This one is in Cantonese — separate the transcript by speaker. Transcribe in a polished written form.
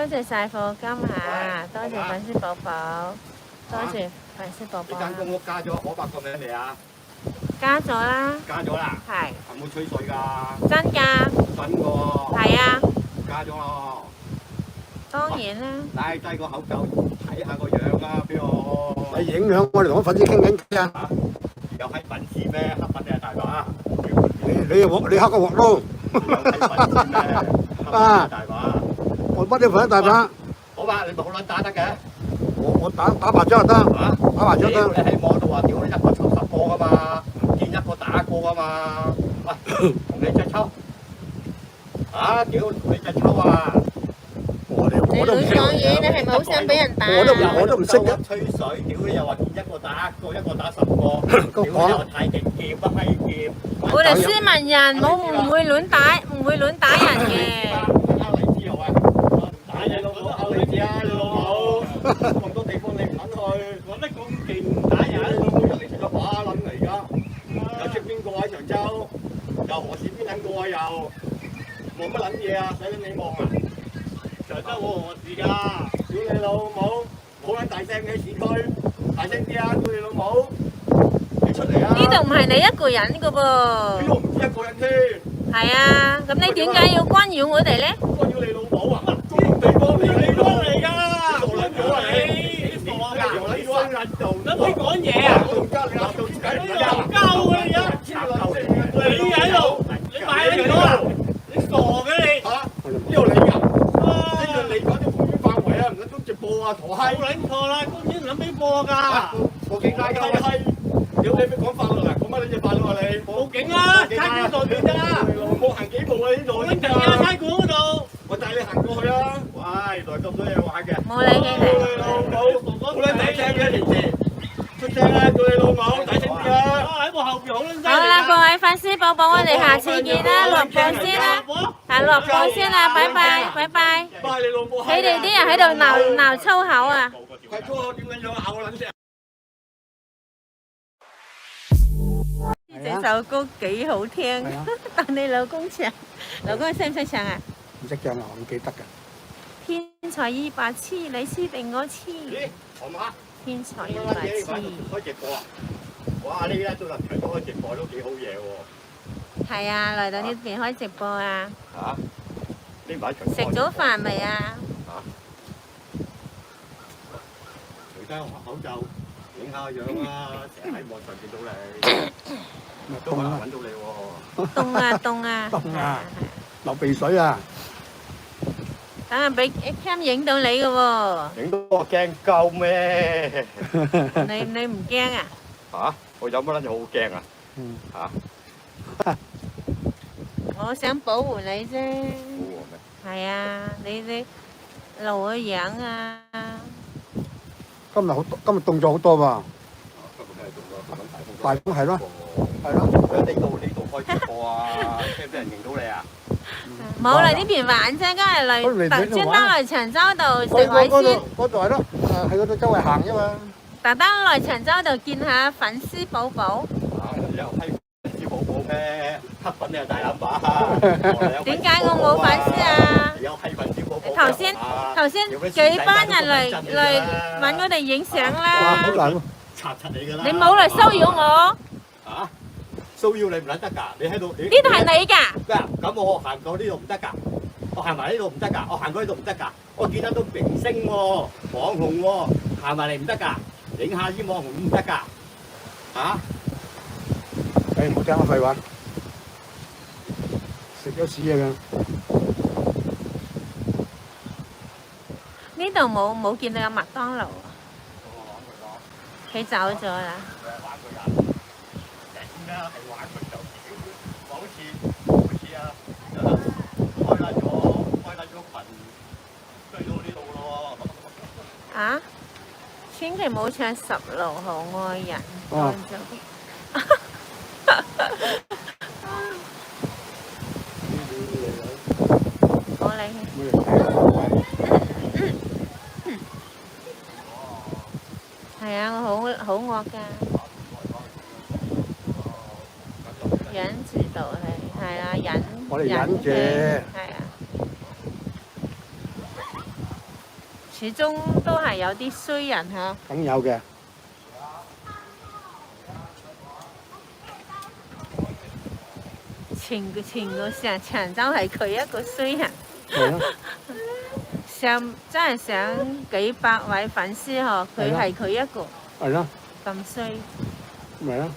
Speaker 1: 謝晒課金嚇，多謝粉絲寶寶，多謝粉絲寶寶。
Speaker 2: 你間公屋加咗可伯個名未啊？
Speaker 1: 加咗啦。
Speaker 2: 加咗啦。
Speaker 1: 係。
Speaker 2: 有冇吹水㗎？
Speaker 1: 真㗎。
Speaker 2: 真喎。
Speaker 1: 係啊。
Speaker 2: 加咗咯。
Speaker 1: 當然啦。
Speaker 2: 戴低個口罩睇下個樣啦，俾我。
Speaker 3: 你影響我哋同啲粉絲傾偈啊！
Speaker 2: 有閪粉絲咩？黑粉定係大把？
Speaker 3: 你黑個鑊咯！
Speaker 2: 有閪粉絲咩？
Speaker 3: 啊！
Speaker 2: 大把。
Speaker 3: 我乜都粉大把。
Speaker 2: 好吧，你咪好撚打得嘅。
Speaker 3: 我打麻將就得。
Speaker 2: 嚇？
Speaker 3: 打麻將得。
Speaker 2: 你喺網度話屌你一個抽10個㗎嘛，唔見一個打過㗎嘛。喂，同你隻抽。啊！屌你隻抽啊！
Speaker 1: 你亂講嘢，你係咪好想俾人打？
Speaker 3: 我都唔識嘅。
Speaker 2: 吹水，屌你又話見一個打一個打10個，屌你又太極劍不閪劍。
Speaker 1: 我哋斯文人，我唔會亂打人嘅。
Speaker 2: 勾你知啊？打你老母，勾你知啊！你老母，咁多地方你唔肯去，講得咁勁打人，老母人哋出咗把撚嚟而家，又識邊個喺長洲，又何時邊撚個啊又，望乜撚嘢啊？使撚你望啊？長洲我事㗎，屌你老母，好撚大聲嘅市區，大聲啲啊！屌你老母，你出嚟啊！
Speaker 1: 呢度唔係你一個人㗎噃。
Speaker 2: 呢度唔止一個人添。
Speaker 1: 係啊，咁你點解要干擾我哋咧？
Speaker 2: 干擾你老母啊！公共地方嚟㗎，傻撚咗啊你！你傻㗎？你衰撚做，你講嘢啊！你又鳩嘅而家，你喺度，你買咗啊？你傻嘅你嚇？呢度你㗎？呢度你講啲公園範圍啊，唔通直播啊？陀閪！冇撚錯啦，公園唔撚俾播㗎。報警拉鳩閪！屌你咪講法律啊！講乜撚嘢法律啊你？報警啦！差館代表啫啦！我行幾步啊？呢度呢度啊！差館嗰度，我帶你行過去啊！哇！原來咁多嘢玩嘅。
Speaker 1: 冇理你哋。
Speaker 2: 老母，好撚大聲嘅平時，出聲啦！叫你老母大聲啲啊！喺我後邊好撚聲。
Speaker 1: 好啦，各位粉絲寶寶，我哋下次見啦，落播先啦，係落播先啦，拜拜，拜拜。
Speaker 2: 拜你老母！
Speaker 1: 你哋啲人喺度鬧粗口啊！
Speaker 2: 係粗口點樣樣咬我撚聲？
Speaker 1: 這首歌幾好聽，但你老公唱，老公識唔識唱啊？
Speaker 3: 唔識唱啊，我唔記得㗎。
Speaker 1: 天才200次，你黐定我黐。
Speaker 2: 咦，我媽？
Speaker 1: 天才
Speaker 2: 乜
Speaker 1: 200
Speaker 2: 嘢？
Speaker 1: 次。
Speaker 2: 開直播啊！哇！呢家都能睇到開直播都幾好嘢喎。
Speaker 1: 係啊，嚟到呢邊開直播啊！
Speaker 2: 嚇？呢排長
Speaker 1: 食咗飯未啊？
Speaker 2: 嚇？除低口罩，影下樣啦，成日喺網上見到你。都可能揾到你喎！
Speaker 1: 凍啊凍啊！
Speaker 3: 凍啊！流鼻水啊！
Speaker 1: 等下俾 cam 影到你嘅喎。
Speaker 2: 影到我驚鳩咩？
Speaker 1: 你唔驚啊？
Speaker 2: 嚇！我有乜撚嘢好驚啊？嚇！
Speaker 1: 我想保護你啫。
Speaker 2: 保護我咩？
Speaker 1: 係啊，你露個樣啊！
Speaker 3: 今日凍咗好多喎。
Speaker 2: 今日係凍咗，
Speaker 3: 大風係咯，係咯。
Speaker 2: 喺呢度開直播啊，驚俾人認到你啊！
Speaker 1: 冇嚟呢邊玩啫，今日嚟專登嚟長洲度食海鮮。
Speaker 3: 嗰度係咯，喺嗰度周圍行啫嘛。
Speaker 1: 特登嚟長洲度見下粉絲寶寶。
Speaker 2: 有批粉絲寶寶咩？黑粉你係大喇叭。
Speaker 1: 點解我冇粉絲啊？
Speaker 2: 有批粉絲寶寶。
Speaker 1: 頭先幾班人嚟揾我哋影相啦。
Speaker 3: 好難喎！
Speaker 2: 查柒你㗎啦！
Speaker 1: 你冇嚟騷擾我。
Speaker 2: 嚇？騷擾你唔撚得㗎！你喺度。
Speaker 1: 呢度係你㗎。
Speaker 2: 咁我行過呢度唔得㗎，我行埋呢度唔得㗎，我行過呢度唔得㗎，我見得到明星喎，網紅喎，行埋嚟唔得㗎，影下啲網紅唔得㗎，嚇！
Speaker 3: 誒，唔好聽我廢話，食咗屎啊！
Speaker 1: 呢度冇見到有麥當勞啊，佢走咗啦。啊！千祈唔好唱《十路好愛人》。哦。我嚟。係啊，我好惡㗎。忍住到係啊，忍。
Speaker 3: 我哋忍住。
Speaker 1: 係啊。始終都係有啲衰人嚇。
Speaker 3: 梗有嘅。
Speaker 1: 前個長洲係佢一個衰人，
Speaker 3: 係咯，
Speaker 1: 真係想幾百位粉絲嗬，佢係佢一個
Speaker 3: 係咯，
Speaker 1: 咁衰。
Speaker 3: 咪咯。